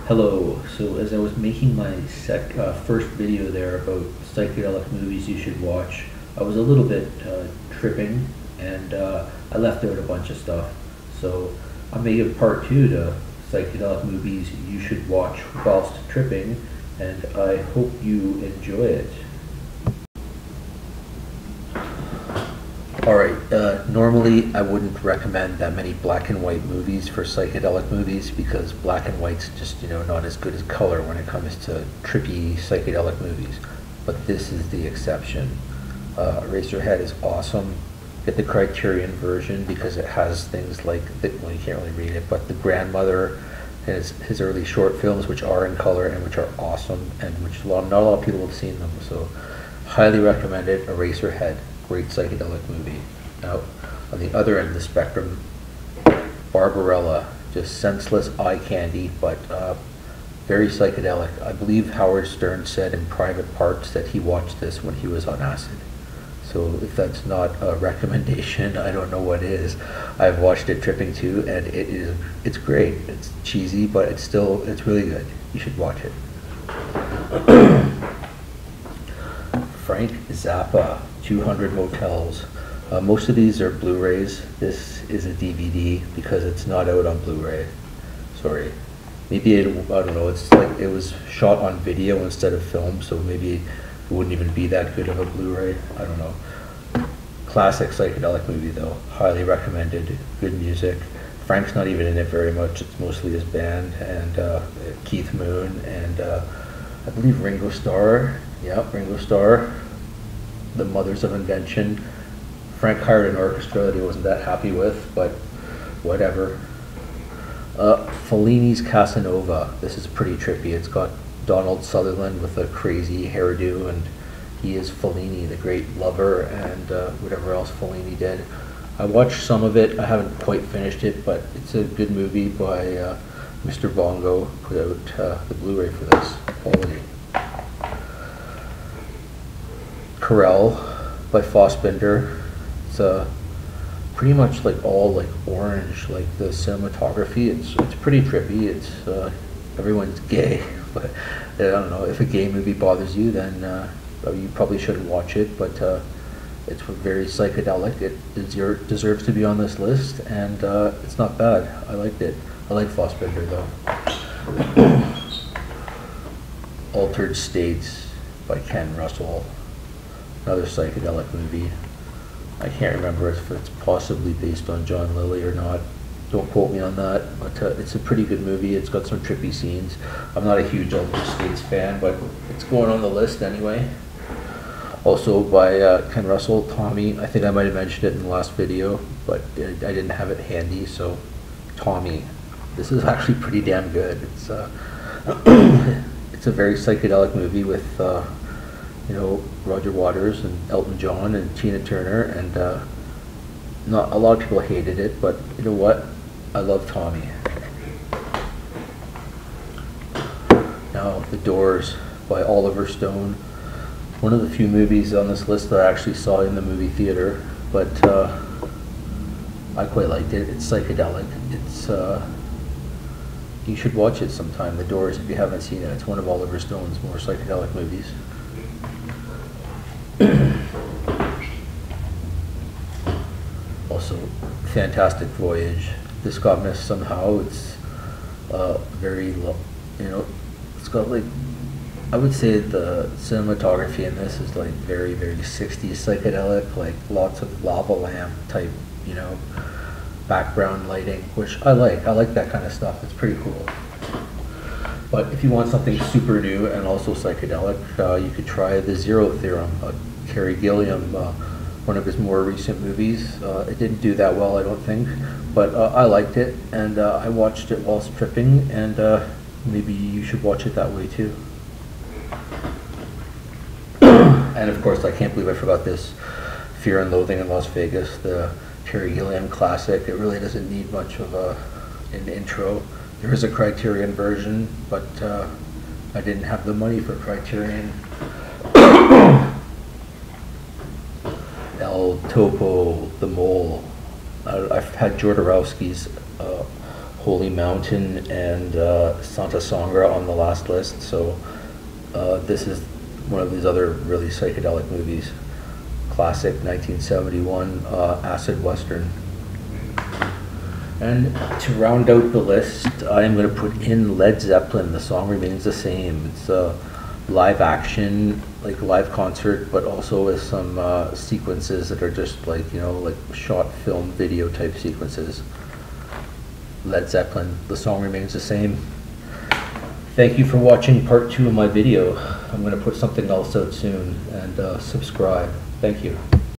Hello. So as I was making my first video there about psychedelic movies you should watch, I was a little bit tripping, and I left out a bunch of stuff. So I'm making part two to psychedelic movies you should watch whilst tripping, and I hope you enjoy it. Alright, normally I wouldn't recommend that many black and white movies for psychedelic movies because black and white's just, not as good as color when it comes to trippy psychedelic movies. But this is the exception. Eraserhead is awesome. Get the Criterion version because it has things like, well, you can't really read it, but The Grandmother, his early short films, which are in color and which are awesome, and which not a lot of people have seen them. So highly recommended. Eraserhead. Great psychedelic movie. Now, on the other end of the spectrum, Barbarella, just senseless eye candy, but very psychedelic. I believe Howard Stern said in private parts that he watched this when he was on acid. So if that's not a recommendation, I don't know what is. I've watched it tripping too, and it's great. It's cheesy, but it's really good. You should watch it. Frank Zappa, 200 Motels. Most of these are Blu-rays. This is a DVD because it's not out on Blu-ray. Sorry. Maybe I don't know. It's like it was shot on video instead of film, so maybe it wouldn't even be that good of a Blu-ray. I don't know. Classic psychedelic movie though. Highly recommended. Good music. Frank's not even in it very much. It's mostly his band and Keith Moon and I believe Ringo Starr. Yeah, Ringo Starr. The Mothers of Invention. Frank hired an orchestra that he wasn't that happy with, but whatever. Fellini's Casanova. This is pretty trippy. It's got Donald Sutherland with a crazy hairdo, and he is Fellini, the great lover, and whatever else Fellini did. I watched some of it. I haven't quite finished it, but it's a good movie by Mr. Bongo. Put out the Blu-ray for this. Quality. Corel by Fassbinder. It's pretty much like all like orange, like the cinematography. It's pretty trippy. It's everyone's gay, but I don't know, if a gay movie bothers you, then you probably shouldn't watch it. But it's very psychedelic. It deserves to be on this list, and it's not bad. I liked it. I like Fassbinder though. Altered States by Ken Russell. Another psychedelic movie. I can't remember if it's possibly based on John Lilly or not. Don't quote me on that, but it's a pretty good movie. It's got some trippy scenes. I'm not a huge Altered States fan, but it's going on the list anyway. Also by Ken Russell, Tommy. I think I might have mentioned it in the last video, but I didn't have it handy, so Tommy. This is actually pretty damn good. It's it's a very psychedelic movie with Roger Waters and Elton John and Tina Turner, and not a lot of people hated it, but you know what? I love Tommy. Now, The Doors by Oliver Stone. One of the few movies on this list that I actually saw in the movie theater, but I quite liked it. It's psychedelic. It's you should watch it sometime. The Doors, if you haven't seen it. It's one of Oliver Stone's more psychedelic movies. Also, Fantastic Voyage. This got missed somehow. It's very low, it's got like, I would say the cinematography in this is like very, very 60s psychedelic, like lots of lava lamp type, background lighting, which I like. I like that kind of stuff. It's pretty cool. But if you want something super new and also psychedelic, you could try The Zero Theorem, Terry Gilliam, one of his more recent movies. It didn't do that well, I don't think, but I liked it, and I watched it whilst tripping, and maybe you should watch it that way too. And of course, I can't believe I forgot this, Fear and Loathing in Las Vegas, the Terry Gilliam classic. It really doesn't need much of an intro. There is a Criterion version, but I didn't have the money for Criterion. El Topo, The Mole. I've had Jodorowsky's Holy Mountain, and Santa Sangra on the last list. So this is one of these other really psychedelic movies. Classic 1971 acid western. And to round out the list, I am going to put in Led Zeppelin. The song remains the same. It's a live action, like live concert, but also with some sequences that are just like, you know, like short film video type sequences. Led Zeppelin. The song remains the same. Thank you for watching part 2 of my video. I'm going to put something else out soon, and subscribe. Thank you.